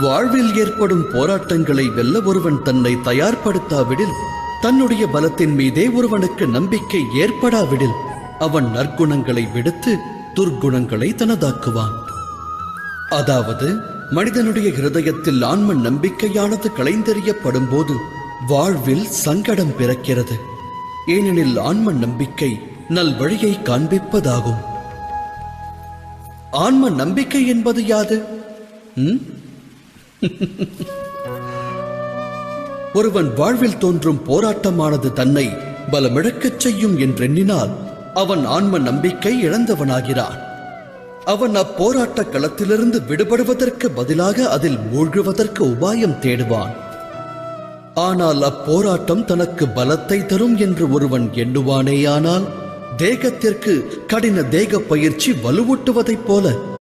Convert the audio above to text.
வாழ்வில் ஏற்படும் போராட்டங்களை வெல்ல ஒருவன் தன்னை தயார்படுத்தாவிடில், தன்னுடைய பலத்தின் மீதே ஒருவனுக்கு நம்பிக்கை ஏற்படாவிடில், அவன் நற்குணங்களை விடுத்து துர்க்குணங்களை தனதாக்குவான். அதாவது மனிதனுடைய இருதயத்தில் ஆன்ம நம்பிக்கையானது களைந்தெறியப்படும் போது வாழ்வில் சங்கடம் பிறக்கிறது. ஏனெனில் ஆன்ம நம்பிக்கை நல் வழியை காண்பிப்பதாகும். ஆன்ம நம்பிக்கை என்பது யாது? ஒருவன் வாழ்வில் தோன்றும் போராட்டமானது தன்னை பலமிழக்கச் செய்யும் என்றெண்ணினால் அவன் ஆன்ம நம்பிக்கை இழந்தவனாகிறான். அவன் அப்போராட்ட களத்திலிருந்து விடுபடுவதற்கு பதிலாக அதில் மூழ்குவதற்கு உபாயம் தேடுவான். ஆனால் அப்போராட்டம் தனக்கு பலத்தை தரும் என்று ஒருவன் எண்ணுவானேயானால், தேகத்திற்கு கடின தேக பயிற்சி வலுவூட்டுவதைப் போல